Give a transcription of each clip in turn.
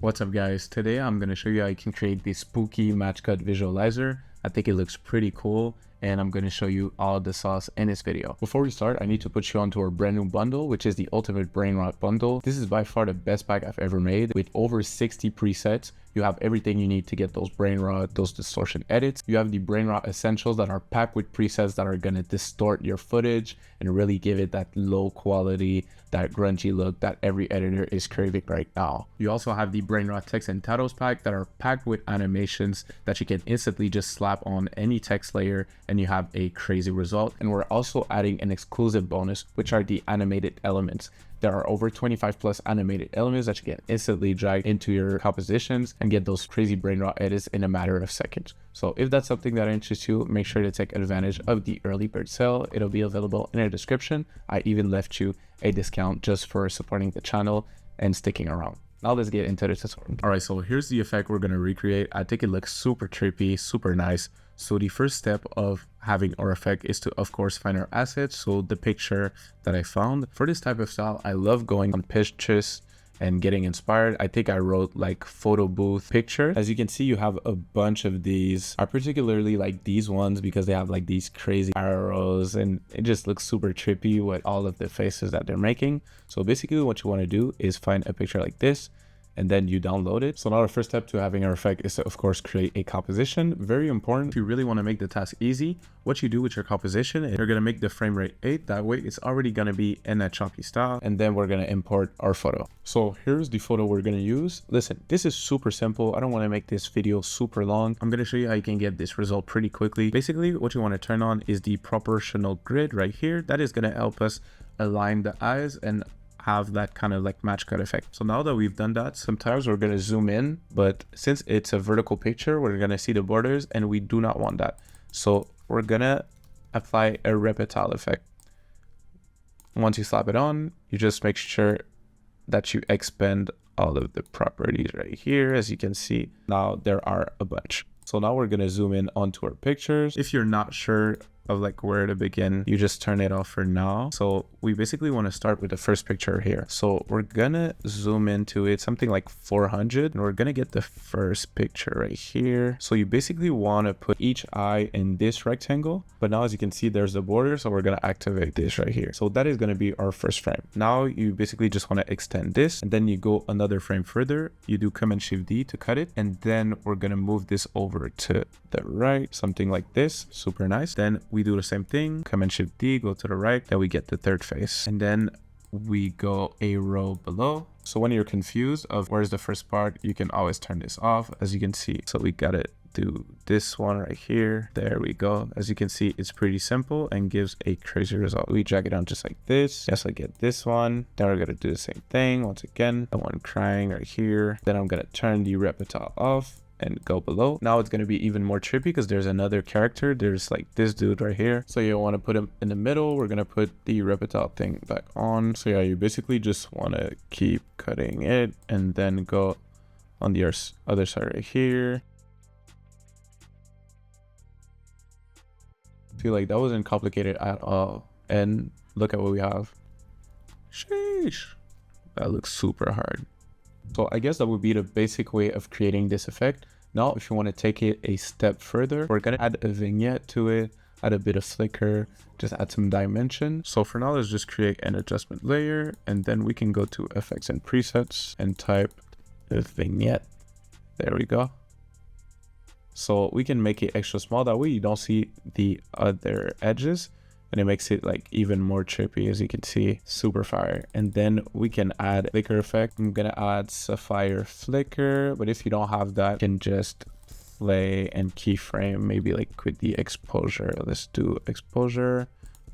What's up guys, today I'm going to show you how you can create this spooky match cut visualizer. I think it looks pretty cool and I'm going to show you all the sauce in this video. Before we start, I need to put you onto our brand new bundle, which is the ultimate brainrot bundle. This is by far the best pack I've ever made. With over 60 presets, you have everything you need to get those brainrot, those distortion edits. You have the brainrot essentials that are packed with presets that are going to distort your footage and really give it that low quality, that grungy look that every editor is craving right now. You also have the brainrot text and titles pack that are packed with animations that you can instantly just slap on any text layer and you have a crazy result. And we're also adding an exclusive bonus, which are the animated elements. There are over 25 plus animated elements that you can instantly drag into your compositions and get those crazy brainrot edits in a matter of seconds. So if that's something that interests you, make sure to take advantage of the early bird sale. It'll be available in the description. I even left you a discount just for supporting the channel and sticking around. Now let's get into the tutorial. All right, so here's the effect we're gonna recreate. I think it looks super trippy, super nice. So the first step of having our effect is to, of course, find our assets. So the picture that I found for this type of style, I love going on Pinterest and getting inspired. I think I wrote like photo booth picture. As you can see, you have a bunch of these. I particularly like these ones because they have like these crazy arrows and it just looks super trippy with all of the faces that they're making. So basically what you want to do is find a picture like this and then you download it. So now the first step to having our effect is to, of course, create a composition. Very important. If you really want to make the task easy, what you do with your composition is you're going to make the frame rate 8. That way it's already going to be in a chunky style. And then we're going to import our photo. So here's the photo we're going to use. Listen, this is super simple. I don't want to make this video super long. I'm going to show you how you can get this result pretty quickly. Basically, what you want to turn on is the proportional grid right here. That is going to help us align the eyes and have that kind of like match cut effect. So now that we've done that, sometimes we're going to zoom in, but since it's a vertical picture, we're going to see the borders and we do not want that. So we're going to apply a reptile effect. Once you slap it on, you just make sure that you expand all of the properties right here. As you can see, now there are a bunch. So now we're going to zoom in onto our pictures. If you're not sure of like where to begin, you just turn it off for now. So we basically want to start with the first picture here. So we're gonna zoom into it something like 400 and we're gonna get the first picture right here. So you basically want to put each eye in this rectangle, but now as you can see there's the border, so we're gonna activate this right here. So that is going to be our first frame. Now you basically just want to extend this and then you go another frame further, you do Command Shift D to cut it, and then we're gonna move this over to the right, something like this. Super nice. Then we do the same thing, Command Shift D, go to the right, then we get the third face, and then we go a row below. So when you're confused of where's the first part, you can always turn this off, as you can see. So we gotta do this one right here. There we go. As you can see, it's pretty simple and gives a crazy result. We drag it down just like this. Yes, I get this one. Then we're gonna do the same thing once again. The one crying right here. Then I'm gonna turn the reptile off and go below. Now it's going to be even more trippy because there's another character. There's like this dude right here. So you want to put him in the middle. We're going to put the reptile thing back on. So yeah, you basically just want to keep cutting it and then go on the other side right here. I feel like that wasn't complicated at all. And look at what we have. Sheesh. That looks super hard. So I guess that would be the basic way of creating this effect. Now, if you want to take it a step further, we're going to add a vignette to it, add a bit of flicker, just add some dimension. So for now, let's just create an adjustment layer, and then we can go to effects and presets and type the vignette. There we go. So we can make it extra small. That way you don't see the other edges. And it makes it like even more trippy, as you can see, super fire. And then we can add flicker effect. I'm gonna add sapphire flicker, but if you don't have that, you can just play and keyframe, maybe like with the exposure. Let's do exposure,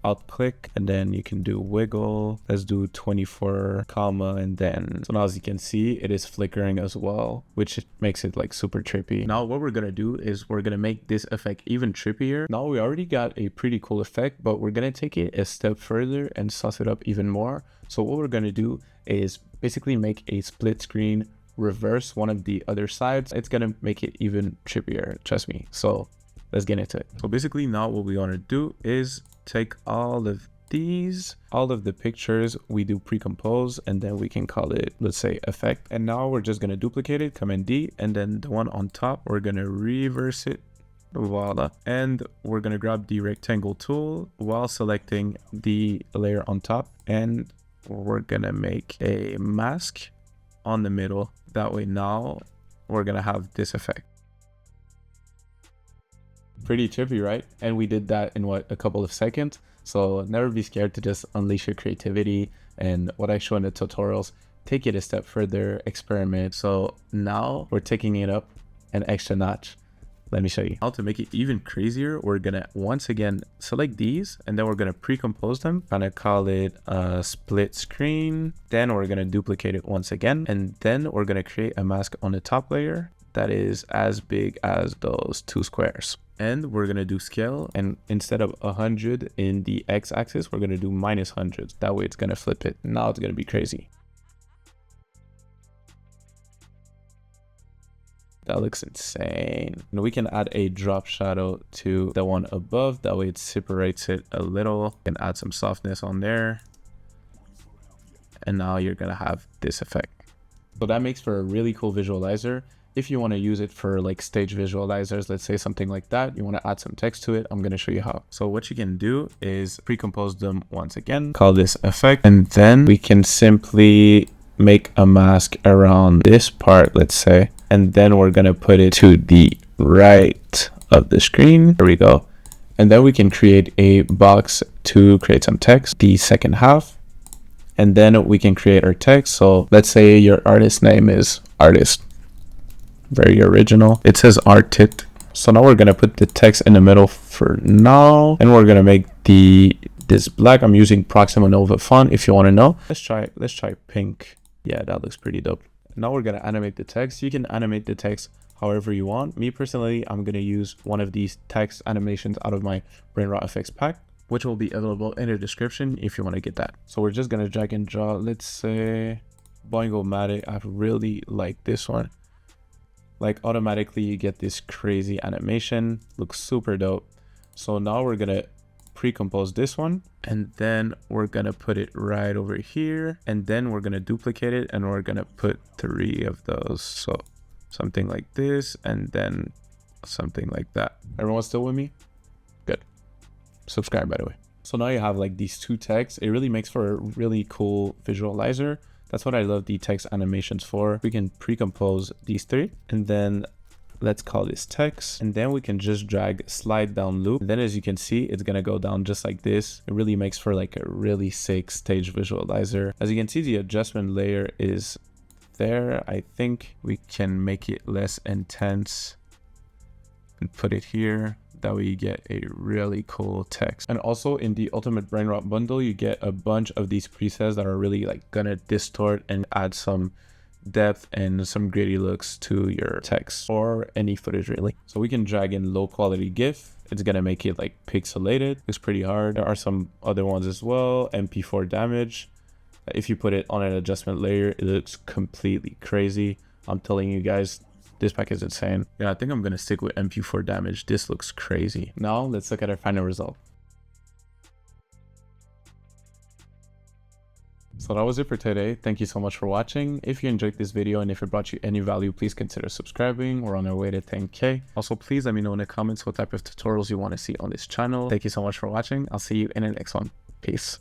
Alt click, and then you can do wiggle. Let's do 24 comma, and then, so now as you can see, it is flickering as well, which makes it like super trippy. Now what we're gonna do is we're gonna make this effect even trippier. Now we already got a pretty cool effect, but we're gonna take it a step further and sauce it up even more. So what we're gonna do is basically make a split screen, reverse one of the other sides. It's gonna make it even trippier, trust me. So let's get into it. So basically now what we want to do is take all of these, all of the pictures we do pre-compose, and then we can call it, let's say, effect. And now we're just going to duplicate it, Command D, and then the one on top, we're going to reverse it. Voila. And we're going to grab the rectangle tool while selecting the layer on top, and we're going to make a mask on the middle. That way now we're going to have this effect. Pretty trippy, right? And we did that in what, a couple of seconds. So never be scared to just unleash your creativity, and what I show in the tutorials, take it a step further, experiment. So now we're taking it up an extra notch. Let me show you. Now to make it even crazier, we're gonna once again select these, and then we're gonna pre-compose them. Gonna call it a split screen. Then we're gonna duplicate it once again, and then we're gonna create a mask on the top layer that is as big as those two squares. And we're gonna do scale, and instead of 100 in the x-axis, we're gonna do -100. That way it's gonna flip it. Now it's gonna be crazy. That looks insane. And we can add a drop shadow to the one above. That way it separates it a little. And add some softness on there. And now you're gonna have this effect. So that makes for a really cool visualizer. If you want to use it for like stage visualizers, let's say something like that, you want to add some text to it, I'm going to show you how. So what you can do is pre-compose them once again, call this effect, and then we can simply make a mask around this part, let's say, and then we're going to put it to the right of the screen. There we go. And then we can create a box to create some text, the second half, and then we can create our text. So let's say your artist name is artist. Very original. It says artit. So now we're gonna put the text in the middle for now, and we're gonna make this black. I'm using Proxima Nova font if you want to know. Let's try pink. Yeah, that looks pretty dope. Now we're gonna animate the text. You can animate the text however you want. Me personally, I'm gonna use one of these text animations out of my brainrot effects pack, which will be available in the description if you want to get that. So we're just gonna drag and draw. Let's say Boingo-matic. I really like this one. Like automatically you get this crazy animation, looks super dope. So now we're gonna pre-compose this one, and then we're gonna put it right over here, and then we're gonna duplicate it, and we're gonna put 3 of those. So something like this, and then something like that. Everyone still with me? Good. Subscribe, by the way. So now you have like these two texts. It really makes for a really cool visualizer. That's what I love the text animations for. We can pre-compose these 3, and then let's call this text, and then we can just drag slide down loop. And then as you can see, it's gonna go down just like this. It really makes for like a really sick stage visualizer. As you can see, the adjustment layer is there. I think we can make it less intense and put it here. That way you get a really cool text. And also in the Ultimate Brainrot bundle, you get a bunch of these presets that are really like gonna distort and add some depth and some gritty looks to your text or any footage really. So we can drag in low quality GIF. It's gonna make it like pixelated. It's pretty hard. There are some other ones as well. MP4 damage. If you put it on an adjustment layer, it looks completely crazy. I'm telling you guys, this pack is insane. Yeah, I think I'm gonna stick with MP4 damage. This looks crazy. Now let's look at our final result. So that was it for today. Thank you so much for watching. If you enjoyed this video and if it brought you any value, please consider subscribing. We're on our way to 10K. Also, please let me know in the comments what type of tutorials you want to see on this channel. Thank you so much for watching. I'll see you in the next one. Peace.